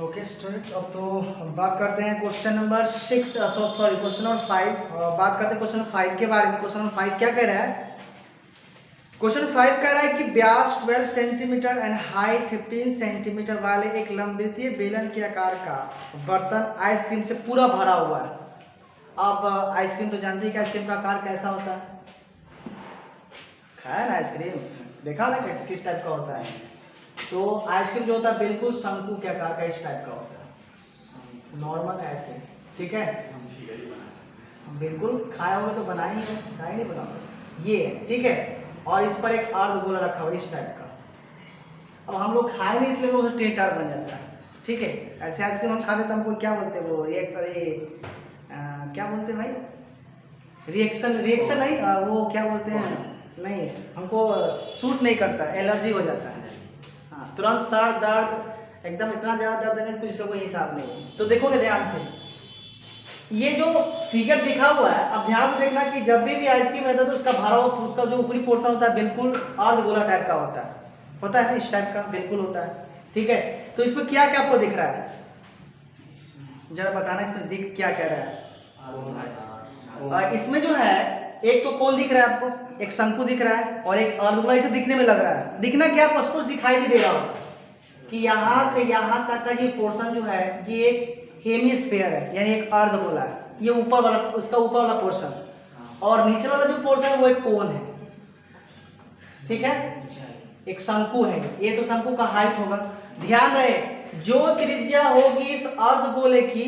Okay student, अब तो हम बात करते हैं question number 6, sorry question number 5। बात करते हैं क्वेश्चन नंबर 5 के बारे में। क्वेश्चन नंबर 5 क्या कह रहा है? क्वेश्चन 5 कह रहा है कि व्यास 12 सेंटीमीटर एंड हाइट 15 सेंटीमीटर वाले एक लंबवृत्तीय बेलन के आकार का बर्तन आइसक्रीम से पूरा भरा हुआ है। अब आइसक्रीम तो जानते हैं कि आइसक्रीम का आकार कैसा होता है। खाया ना आइसक्रीम, देखा ना कैसे किस टाइप का होता है। तो आइसक्रीम जो होता है बिल्कुल शंकु के आकार का इस टाइप का होता है, नॉर्मल ऐसे। ठीक है, बिल्कुल खाया होगा तो बना ही है, खाया नहीं बना ये है। ठीक है, और इस पर एक अर्धगोला रखा हुआ इस टाइप का। अब हम लोग खाए नहीं इसलिए वो टेढ़ा बन जाता है। ठीक है, ऐसे आइसक्रीम हम खाते तो हमको क्या बोलते हैं, वो क्या बोलते हैं भाई, रिएक्शन नहीं, वो क्या बोलते हैं, नहीं हमको सूट नहीं करता, एलर्जी हो जाता है। हाँ, तुरंत सर दर्द, एकदम इतना ज़्यादा दर्द है कुछ से कोई हिसाब नहीं। तो देखोगे ध्यान से, ये जो फिगर दिखा हुआ है, अब ध्यान से देखना कि जब भी आइसक्रीम रहता है तो उसका भरा हुआ, उसका जो ऊपरी पोर्शन होता है बिल्कुल अर्धगोला टाइप का होता है इस टाइप का बिल्कुल होता है। ठीक है, तो इसमें क्या क्या आपको दिख रहा है, जरा बताना इसमें दिख क्या कह रहा है। इसमें जो है एक तो कोन दिख रहा है आपको, एक शंकु दिख रहा है और एक अर्धगोला इसे दिखने में लग रहा है। दिखना क्या आपको स्पष्ट दिखाई भी दे रहा हो कि यहाँ से यहाँ तक का ये पोर्शन जो है ये एक हेमिस्फीयर है, यानी एक अर्धगोला है। ये ऊपर वाला, उसका ऊपर वाला पोर्शन, और नीचे वाला जो पोर्शन है वो एक कोन है। ठीक है, एक शंकु है, ये तो शंकु का हाइट होगा। ध्यान रहे, जो त्रिज्या होगी इस अर्धगोले की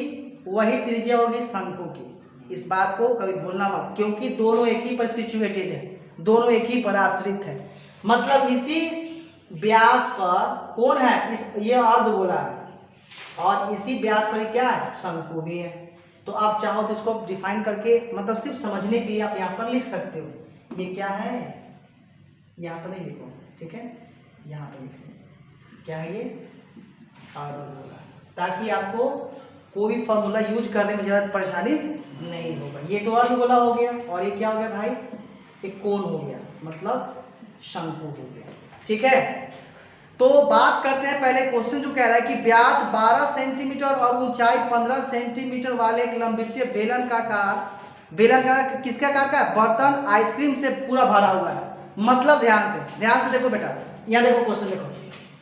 वही त्रिज्या होगी शंकु की। इस बात को कभी भूलना मत, क्योंकि दोनों एक ही पर सिचुएटेड है, दोनों एक ही पर आश्रित है। मतलब इसी व्यास पर कौन है, ये अर्धगोला है, और इसी व्यास पर क्या है, शंकु भी है। तो आप चाहो तो इसको डिफाइन करके, मतलब सिर्फ समझने के लिए आप यहाँ पर लिख सकते हो। ये क्या है, यहाँ पर नहीं लिखो, ठीक है, यहाँ पर लिखो क्या है ये, अर्धगोला, ताकि आपको कोई भी फॉर्मूला यूज करने में ज़्यादा परेशानी नहीं होगा। ये तो अर्धगोला हो गया, और ये क्या हो गया भाई, एक कोन हो गया, मतलब शंकु हो गया। ठीक है, तो बात करते हैं पहले क्वेश्चन जो कह रहा है कि व्यास 12 सेंटीमीटर और ऊंचाई 15 सेंटीमीटर वाले एक लंबवृत्तीय बेलन का किसका आकार का है, बर्तन आइसक्रीम से पूरा भरा हुआ है। मतलब ध्यान से देखो बेटा, यहाँ देखो क्वेश्चन, देखो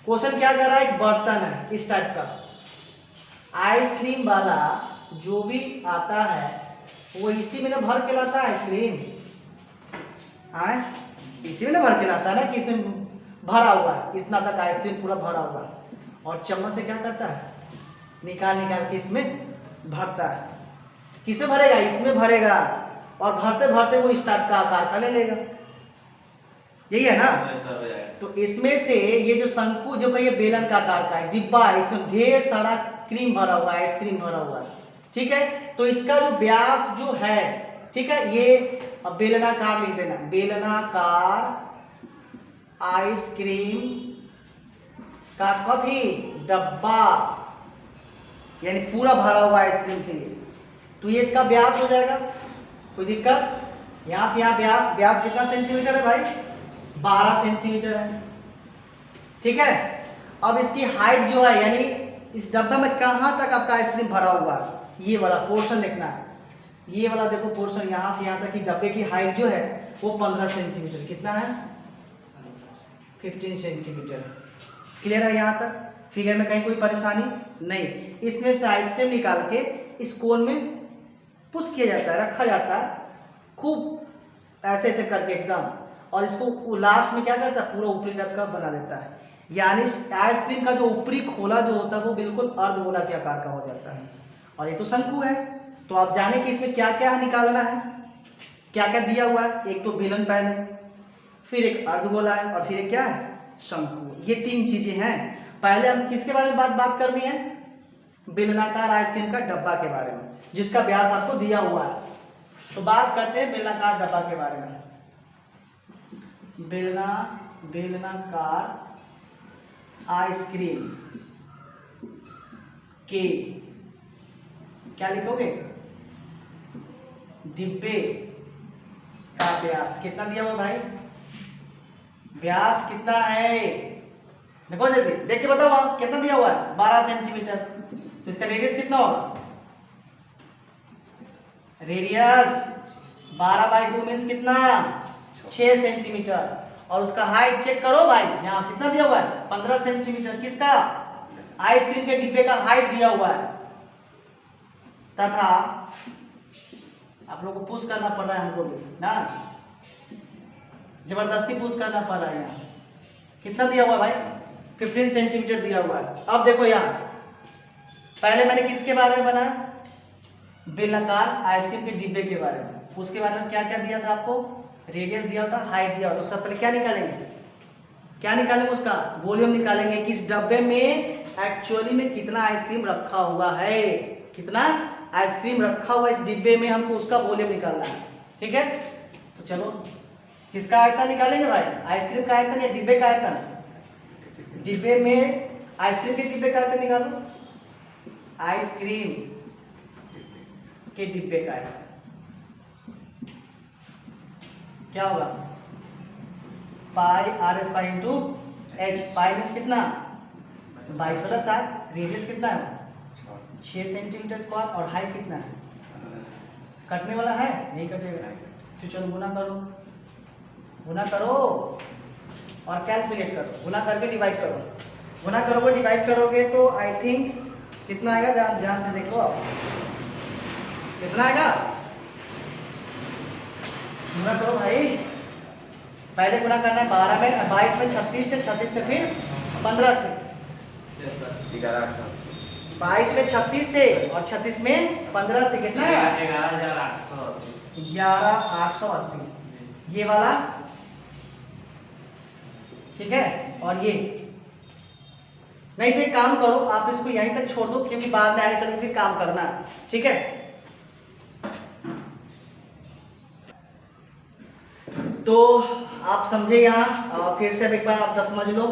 क्वेश्चन क्या कर रहा है, एक बर्तन है इस टाइप का, आइसक्रीम वाला जो भी आता है वो इसी में ना भर के लाता है आइसक्रीम, इसी में ना भर के लाता है ना, कि इसमें भरा हुआ है, इतना तक आइसक्रीम पूरा भरा हुआ है, और चम्मच से क्या करता है, निकाल के इसमें भरता है। किसमें भरेगा, इसमें भरेगा, और भरते भरते वो इस टाइप का आकार का ले लेगा। यही है ना, तो इसमें से ये जो शंकु जो ये बेलन का आकार का है, डिब्बा है, इसमें ढेर सारा क्रीम भरा हुआ है, आइसक्रीम भरा हुआ है। ठीक है, तो इसका जो व्यास जो है, ठीक है, ये अब बेलनाकार लिख देना, बेलनाकार आइसक्रीम का कभी डब्बा, यानी पूरा भरा हुआ आइसक्रीम से, तो ये इसका व्यास हो जाएगा। कोई दिक्कत, यहां से यहाँ व्यास कितना सेंटीमीटर है भाई, 12 सेंटीमीटर है। ठीक है, अब इसकी हाइट जो है, यानी इस डब्बे में कहां तक आपका आइसक्रीम भरा हुआ है, ये वाला पोर्शन देखना है। ये वाला देखो पोर्शन, यहां से यहां तक की डब्बे की हाइट जो है वो 15 सेंटीमीटर, कितना है, 15 सेंटीमीटर। क्लियर है यहाँ तक, फिगर में कहीं कोई परेशानी नहीं। इसमें से आइसक्रीम निकाल के इस कोन में पुश किया जाता है, रखा जाता है खूब ऐसे ऐसे करके एकदम, और इसको लास्ट में क्या करता है, पूरा ऊपरी टाइप का बना देता है। यानी आइसक्रीम का जो ऊपरी खोला जो होता है वो बिल्कुल अर्धगोला के आकार का हो जाता है, और ये तो शंकु है। तो आप जाने कि इसमें क्या क्या निकालना है, क्या क्या दिया हुआ है, एक तो बेलन पैन है, फिर एक अर्धगोला है, और फिर एक क्या है, शंकु। ये तीन चीजें हैं। पहले हम किसके बारे में बात करनी है, बेलनाकार आइसक्रीम का डब्बा के बारे में, जिसका व्यास आपको दिया हुआ है। तो बात करते हैं बेलनाकार डब्बा के बारे में। बेलनाकार आइसक्रीम के क्या लिखोगे, डिब्बे का व्यास कितना दिया हुआ भाई, व्यास कितना है देखो जल्दी देख के बताओ आप, कितना दिया हुआ है 12 सेंटीमीटर, तो इसका रेडियस कितना होगा, रेडियस 12/2 मीन्स कितना 6 सेंटीमीटर, और उसका हाइट चेक करो भाई, यहाँ कितना दिया हुआ है 15 सेंटीमीटर, किसका आइसक्रीम के डिब्बे का हाइट दिया हुआ है, तथा आप लोग को पुश करना पड़ रहा है हमको भी ना, जबरदस्ती पुश करना पड़ रहा है, यहाँ कितना दिया हुआ है भाई 15 सेंटीमीटर दिया हुआ है। अब देखो यहाँ पहले मैंने किसके बारे में बनाया, बेलनाकार आइसक्रीम के डिब्बे के बारे में, उसके बारे में क्या क्या दिया था आपको, रेडियस दिया था, हाइट दिया था, तो सबसे पहले क्या निकालेंगे, क्या निकालेंगे, उसका वॉल्यूम निकालेंगे, किस डब्बे में एक्चुअली में कितना आइसक्रीम रखा हुआ है, कितना आइसक्रीम रखा हुआ है इस डिब्बे में, हमको उसका वॉल्यूम निकालना है। ठीक है, तो चलो किसका आयतन निकालेंगे भाई, आइसक्रीम का आयतन या डिब्बे का आयतन, डिब्बे में आइसक्रीम के डिब्बे का आयतन निकालो, आइसक्रीम के डिब्बे का आयतन क्या होगा, pi R S pi into H, pi means कितना 22/7, रेडियस कितना है 6 सेंटीमीटर स्क्वायर, और हाइट कितना है, कटने वाला है नहीं कटेगा, तो चलो गुना करो, गुना करो और कैलकुलेट करो, गुना करके डिवाइड करो, गुना करोगे डिवाइड करोगे तो आई थिंक कितना आएगा, ध्यान से देखो आप, कितना आएगा, गुना करो भाई, पहले गुना करना है 12 में 22 में 36 से, 36 से फिर 15 से, 22 में 36 से और 36 में 15 से, कितना है 11,880, ये वाला ठीक है, और ये नहीं तो एक काम करो आप इसको यहीं तक छोड़ दो, क्योंकि बाद में आगे चल के फिर काम करना है। ठीक है, तो आप समझे यहाँ, फिर से एक बार आप समझ लो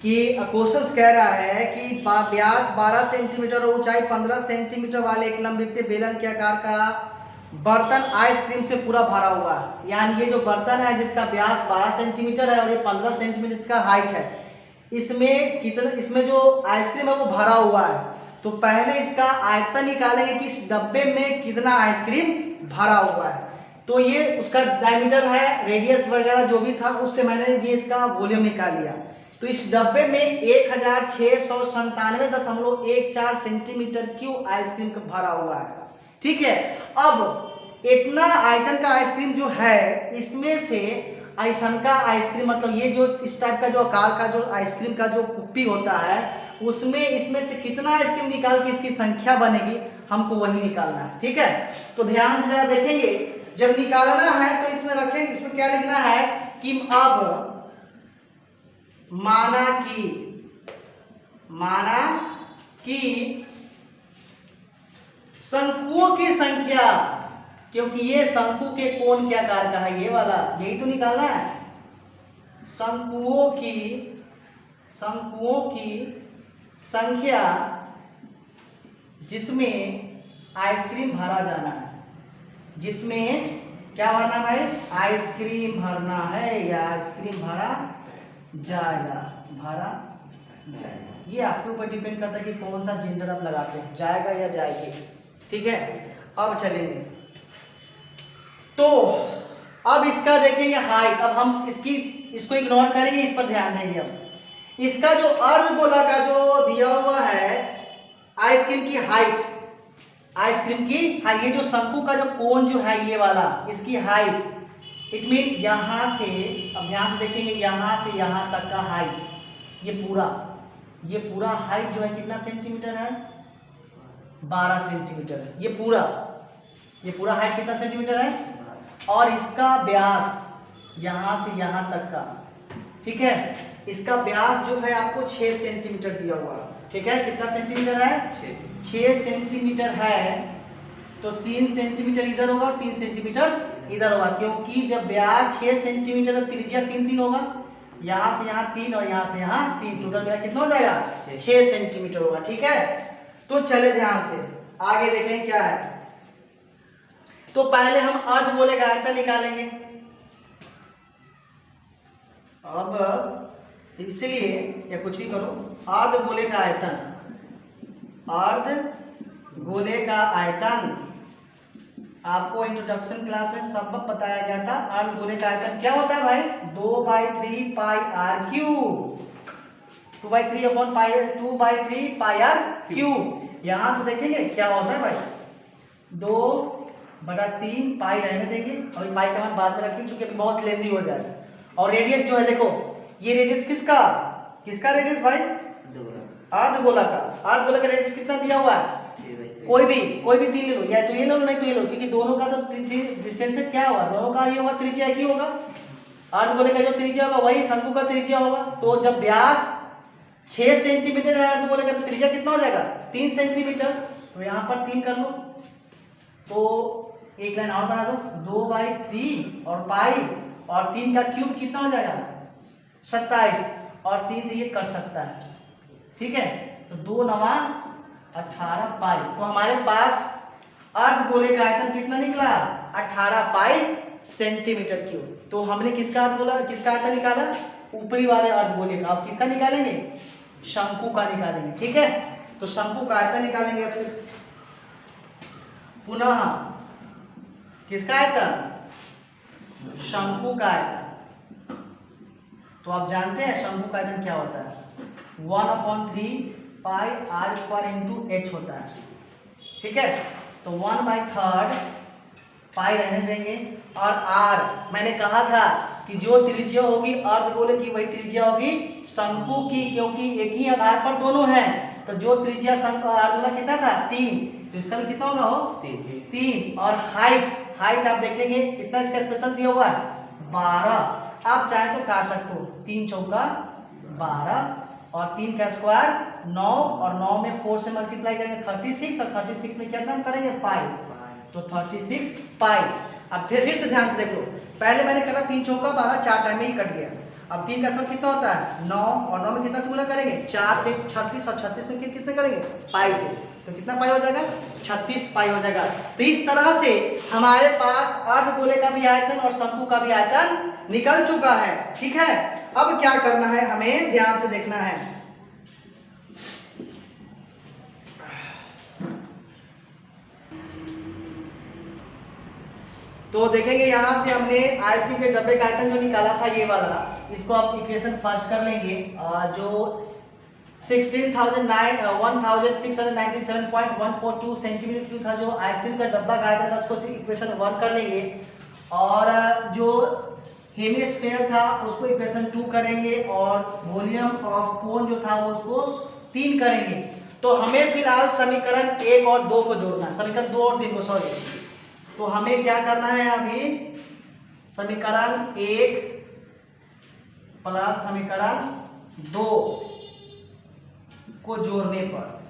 कि क्वेश्चन कह रहा है कि व्यास 12 सेंटीमीटर और ऊंचाई 15 सेंटीमीटर वाले एक लंबवृत्तीय बेलन के आकार का बर्तन आइसक्रीम से पूरा भरा हुआ है, यानी ये जो बर्तन है जिसका व्यास 12 सेंटीमीटर है और ये 15 सेंटीमीटर इसका हाइट है, इसमें कितना, इसमें जो आइसक्रीम है वो भरा हुआ है, तो पहले इसका आयतन निकालेंगे कि इस डब्बे में कितना आइसक्रीम भरा हुआ है, तो ये उसका डायमीटर है, रेडियस वगैरह जो भी था उससे मैंने ये इसका वॉल्यूम निकाल लिया, तो इस डब्बे में 1697.14 सेंटीमीटर क्यूब आइसक्रीम का भरा हुआ है। ठीक है, अब इतना आयतन का आइसक्रीम जो है इसमें से ऐसा का आइसक्रीम, मतलब ये जो इस टाइप का जो आकार का जो आइसक्रीम का जो कुप्पी होता है उसमें इसमें से कितना आइसक्रीम निकाल के इसकी संख्या बनेगी, हमको वही निकालना है। ठीक है, तो ध्यान से जरा देखेंगे, जब निकालना है तो इसमें रखेंगे, इसमें क्या लिखना है कि अब माना कि शंकुओं की संख्या, क्योंकि ये शंकु के कोण के आकार का है, ये वाला यही तो निकालना है, शंकुओं की संख्या जिसमें आइसक्रीम भरा जाना है, जिसमें क्या भरना भाई, आइसक्रीम भरना है या आइसक्रीम भरा जाएगा, ये आपके ऊपर डिपेंड करता है कि कौन सा जेंडर आप लगाते हैं, जाएगा या जाएगी। ठीक है, अब चलेंगे, तो अब इसका देखेंगे हाइट, अब हम इसको इग्नोर करेंगे, इस पर ध्यान देंगे। अब इसका जो अर्धगोला का जो दिया हुआ है आइसक्रीम की हाइट, ये जो शंकु का जो कोण जो है ये वाला, इसकी हाइट, इट मीन यहाँ से, अब ध्यान से देखेंगे, यहाँ से यहाँ तक का हाइट, ये पूरा हाइट जो है कितना सेंटीमीटर है, 12 सेंटीमीटर, ये पूरा हाइट कितना सेंटीमीटर है, और इसका व्यास यहाँ से यहाँ तक का, ठीक है, इसका व्यास जो है आपको 6 सेंटीमीटर दिया हुआ। ठीक है, कितना सेंटीमीटर है, 6 सेंटीमीटर है, तो 3 सेंटीमीटर इधर होगा और 3 सेंटीमीटर इधर होगा, क्योंकि जब व्यास 6 सेंटीमीटर, त्रिज्या 3 होगा, यहाँ से यहाँ 3 और यहाँ से यहाँ 3, टोटल मेरा कितना हो जाएगा, 6 सेंटीमीटर होगा। ठीक है, तो चले ध्यान से आगे देखें क्या है, तो पहले हम अर्धगोले का आयतन निकालेंगे। अब इसलिए या कुछ भी करो, अर्धगोले का आयतन, अर्धगोले का आयतन आपको इंट्रोडक्शन क्लास में सब बताया गया था। अर्धगोले का आयतन क्या होता है भाई? 2/3 pi R cube, 2/3 pi R cube. यहां से देखेंगे क्या होता है भाई, 2/3 पाई रहने देंगे, अभी पाई का मान बाद में रखेंगे क्योंकि अभी बहुत लेंदी हो जाएगा। और रेडियस जो है देखो, ये रेडियस किसका रेडियस भाई? अर्धगोला का। अर्धगोला का रेडियस कितना दिया हुआ है? कोई भी 3 ले लो, या तो ये ले लो नहीं तो ये लो, क्योंकि दोनों का तो डिस्टेंस क्या होगा, दोनों का ही होगा, त्रिज्या एक ही होगा। अर्धगोले का जो त्रिज्या होगा वही शंकु का त्रिज्या होगा। तो जब व्यास 6 सेंटीमीटर है अर्धगोले का, तो त्रिज्या कितना हो जाएगा? 3 सेंटीमीटर। तो यहाँ पर 3 कर लो, तो एक लाइन और बना दो, 2/3 और पाई और 3 का क्यूब कितना हो जाएगा? 27, और 3 से ये कट सकता है, ठीक है। तो 2 9 18 पाई। तो हमारे पास अर्धगोले का आयतन कितना निकला? 18 पाई सेंटीमीटर क्यूब। तो हमने किसका आयतन निकाला? ऊपरी वाले अर्धगोले का। अब किसका निकालेंगे? शंकु का निकालेंगे, ठीक है। तो शंकु का आयतन निकालेंगे। फिर पुनः किसका आयतन? शंकु का आयतन। तो आप जानते हैं शंकु का आयतन क्या होता है? 1/3 पाई आर स्क्वायर इंटू एच होता है, ठीक है। तो 1/3 पाई रहने देंगे, और आर मैंने कहा था कि जो त्रिज्या होगी अर्धगोले की वही त्रिज्या होगी शंकु की, क्योंकि एक ही आधार पर दोनों हैं। तो जो त्रिज्या शंकु अर्धगोला कितना था? 3, तो इसका भी कितना होगा? हो 3। और हाइट आप देखेंगे कितना इसका स्पेशल दिया हुआ है? 12। आप चाहे तो काट सकते हो, 3 चौका 12, और 3 का स्क्वायर 9, और 9 में 4 से मल्टीप्लाई करेंगे 36, और 36 में क्या करेंगे? पाई। तो 36 पाई। अब फिर से ध्यान से देख लो, पहले मैंने करा 3 चौका 12, 4 टाइम में ही कट गया। अब 3 का स्क्वायर कितना होता है? 9, और 9 में कितना से गुणा करेंगे? 4 से 36, और 36 में कितने करेंगे? पाई से। तो कितना पाई हो जाएगा? 36 पाई हो जाएगा। तो इस तरह से हमारे पास अर्धगोले का भी आयतन और शंकु का भी आयतन निकल चुका है, ठीक है। अब क्या करना है, हमें ध्यान से देखना है। तो देखेंगे यहां से हमने आइसक्रीम के डब्बे का आयतन जो निकाला था ये वाला, इसको आप इक्वेशन फर्स्ट कर लेंगे। जो 1697.142 सेंटीमीटर क्यूब था जो आइसक्रीम का डब्बा का आयतन था, उसको इक्वेशन 1 कर लेंगे। और जो हेमिस्फीयर था उसको इक्वेशन 2 करेंगे, और वॉल्यूम ऑफ कोन जो था वो उसको 3 करेंगे। तो हमें फिलहाल समीकरण 1 और 2 को जोड़ना है, समीकरण 2 और 3 को, सॉरी। तो हमें क्या करना है अभी? समीकरण 1 प्लस समीकरण 2 को जोड़ने पर,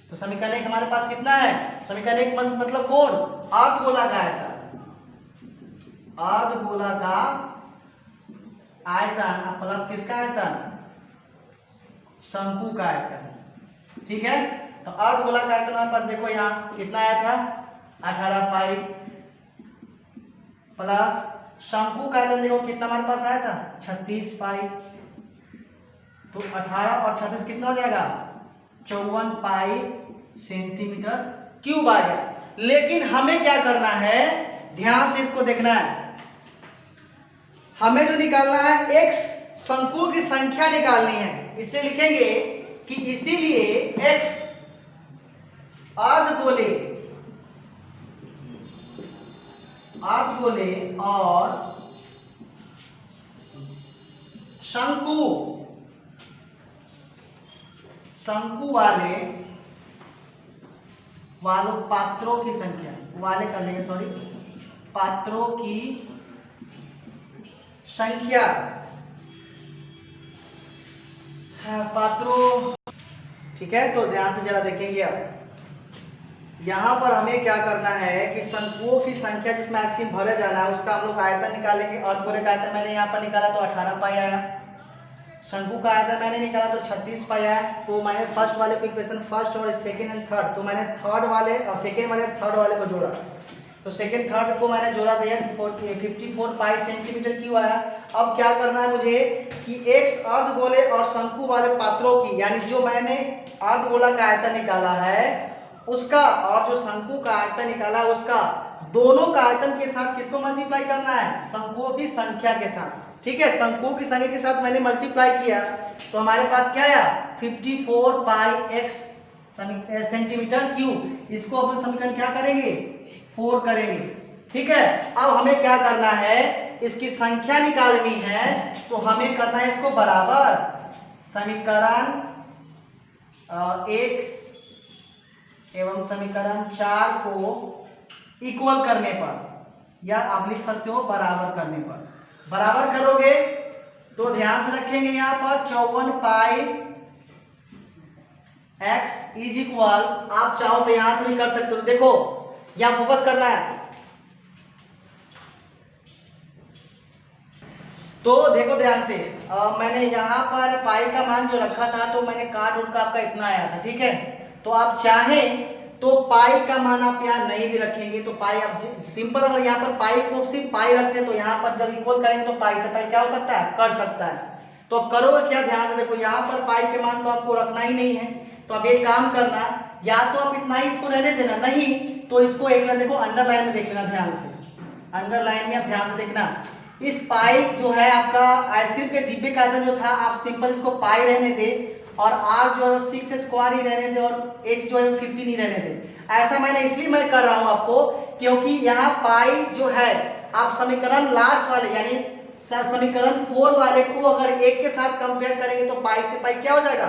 तो समीकरण 1 हमारे पास कितना है? समीकरण 1 मतलब कौन? अर्धगोला का आयतन, अर्धगोला का आयतन प्लस किसका आयतन? शंकु का आयतन, ठीक है। तो अर्धगोला का आयतन हमारे पास देखो यहाँ कितना आया था? 18 पाई, प्लस शंकु का आयतन देखो कितना हमारे पास आया था? 36 पाई। तो 18 और 36 कितना हो जाएगा? 54 पाई सेंटीमीटर क्यूब आ गया। लेकिन हमें क्या करना है, ध्यान से इसको देखना है। हमें जो निकालना है x शंकुओं की संख्या निकालनी है। इसे लिखेंगे कि इसीलिए x अर्धगोले और शंकु वालों पात्रों की संख्या, वाले कर लेंगे, सॉरी, पात्रों की संख्या, पात्रों, ठीक है। तो ध्यान से जरा देखेंगे। अब यहाँ पर हमें क्या करना है कि शंकुओं की संख्या जिसमें आइसक्रीम भरे जाना है उसका हम लोग आयतन निकालेंगे। अर्धगोले का आयतन मैंने यहाँ पर निकाला तो 18 पाई आया, शंकु का आयतन मैंने निकाला तो 36 पाई आया। तो मैंने फर्स्ट वाले को इक्वेशन फर्स्ट और सेकेंड एंड थर्ड, तो मैंने थर्ड वाले और सेकेंड वाले थर्ड वाले को जोड़ा, तो सेकेंड थर्ड को मैंने जोड़ा दिया 54 पाई सेंटीमीटर क्यूब आया। अब क्या करना है मुझे कि एक्स अर्धगोले और शंकु वाले पात्रों की, यानी जो मैंने अर्धगोला का आयतन निकाला है उसका और जो शंकु का आयतन निकाला है उसका, दोनों का आयतन के साथ किसको मल्टीप्लाई करना है, शंकुओं की संख्या के साथ। ठीक है, शंकुओं की संख्या के साथ मैंने मल्टीप्लाई किया तो हमारे पास क्या आया 54 पाई एक्स सेंटीमीटर क्यूब। इसको अपन समीकरण क्या करेंगे 4 करेंगे। ठीक है, अब हमें क्या करना है, इसकी संख्या निकालनी है तो हमें करना है इसको बराबर समीकरण 1 एवं समीकरण 4 को इक्वल करने पर, या आप लिख सकते हो बराबर करने पर। बराबर करोगे तो ध्यान से रखेंगे यहां पर 54 पाई x इज इक्वल, आप चाहो तो यहां से भी कर सकते हो। देखो यहां फोकस करना है, तो देखो ध्यान से मैंने यहाँ पर पाई का मान जो रखा था तो मैंने काट उठ का आपका इतना आया था। ठीक है, तो आप चाहें तो पाई का मान आप यहाँ नहीं भी रखेंगे तो पाई आप सिंपल, अगर यहाँ पर पाई को सिर्फ पाई रखते हैं तो यहाँ पर जब इक्वल करेंगे तो पाई से पाई क्या हो सकता है, कट सकता है। तो अब करोगे क्या, ध्यान से देखो यहाँ पर पाई के मान तो आपको रखना ही नहीं है, तो अब एक काम करना, या तो आप इतना ही इसको रहने देना, नहीं तो इसको एक देखो अंडरलाइन में देख लेना ध्यान से, अंडरलाइन में आप ध्यान से देखना। इस पाई जो है आपका आइसक्रीम के डिब्बे का आयतन जो था, आप सिंपल इसको पाई रहने दे और r जो है 6 स्क्वायर ही रहने दे और h जो है 15 ही रहने दे। ऐसा मैंने इसलिए मैं कर रहा हूं आपको क्योंकि यहाँ पाई जो है आप समीकरण लास्ट वाले यानी समीकरण 4 वाले को अगर एक के साथ कंपेयर करेंगे तो पाई से पाई क्या हो जाएगा,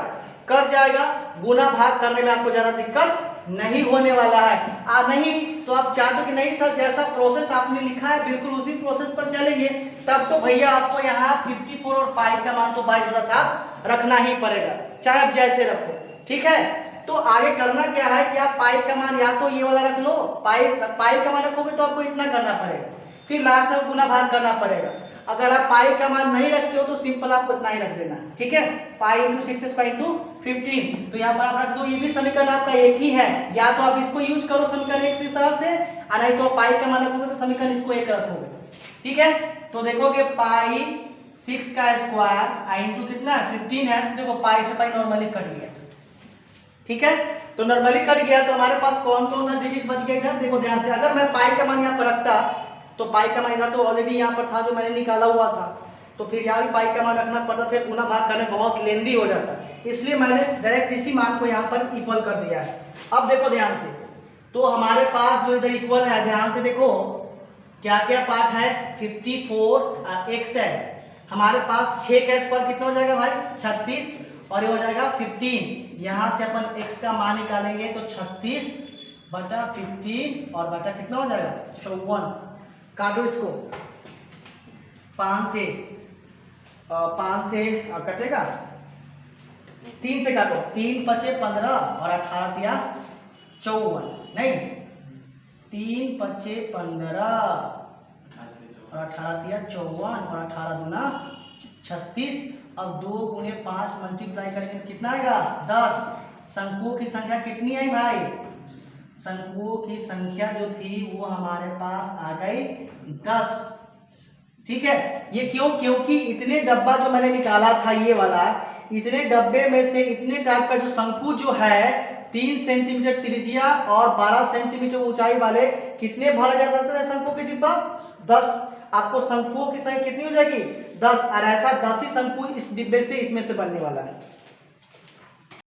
कट जाएगा। गुना भाग करने में आपको ज्यादा दिक्कत नहीं होने वाला है। नहीं तो आप चाहते हो कि नहीं सर जैसा प्रोसेस आपने लिखा है बिल्कुल उसी प्रोसेस पर चलेंगे, तब तो भैया आपको यहाँ 54 और पाई का मान तो 22 रखना ही पड़ेगा, चाहे आप जैसे रखो। ठीक है, तो आगे करना क्या है कि आप पाई का मान या तो ये वाला रख लो, पाई का मान रखोगे तो आपको इतना करना पड़ेगा, फिर लास्ट में गुना भाग करना पड़ेगा। अगर आप पाई का मान नहीं रखते हो तो सिंपल आपको इतना ही रख देना। ठीक है, पाई इंटू 6 स्क्वायर इंटू 15, तो यहाँ पर आप रख दो, ये भी समीकरण आपका एक ही है, या तो आप इसको यूज करो समीकरण एक इस तरह से, और नहीं तो पाई का मान रखोगे तो समीकरण इसको एक रखोगे। ठीक है, तो देखोगे पाई 6 का स्क्वायर इंटू कितना 15 है, तो देखो पाई से पाई नॉर्मली कट गया। ठीक है, तो नॉर्मली कट गया तो हमारे पास कौन कौन सा डिजिट बच गया इधर, देखो ध्यान से। अगर मैं पाई का मान यहाँ पर रखता तो पाई का मान इधर तो ऑलरेडी यहाँ पर था जो मैंने निकाला हुआ था, तो फिर यहाँ भी पाई का मान रखना पड़ता, फिर गुना भाग करने बहुत लेंदी हो जाता, इसलिए मैंने डायरेक्ट इसी मान को यहाँ पर इक्वल कर दिया है। अब देखो ध्यान से, तो हमारे पास जो इधर इक्वल है, ध्यान से देखो क्या क्या पार्ट है, 54 एक्स है, हमारे पास 6 का स्क्वायर कितना हो जाएगा भाई 36, और ये हो जाएगा 15। यहाँ से अपन x का मान निकालेंगे तो 36 बटा 15 और बटा कितना हो जाएगा 54। काटो इसको 5 से कटेगा, 3 से काटो, 3 पचे 15 और 18 दिया 54, नहीं 3 पचे 15 और 18 दिया 54 और 18 दूना 36। अब 2 गुने 5 मल्टीप्लाई करेंगे तो कितना आएगा 10। शंकुओं की संख्या कितनी आई भाई, शंकुओं की संख्या जो थी वो हमारे पास आ गई 10। ठीक है, ये क्यों, क्योंकि इतने डब्बा जो मैंने निकाला था ये वाला, इतने डब्बे में से इतने टाइप का जो शंकु जो है 3 सेंटीमीटर त्रिज्या और 12 सेंटीमीटर ऊंचाई वाले कितने भरा जा सकता है शंकु के डिब्बा 10। आपको शंकुओं की संख्या कितनी हो जाएगी 10, और ऐसा 10 ही शंकु इस डिब्बे से इसमें से बनने वाला है।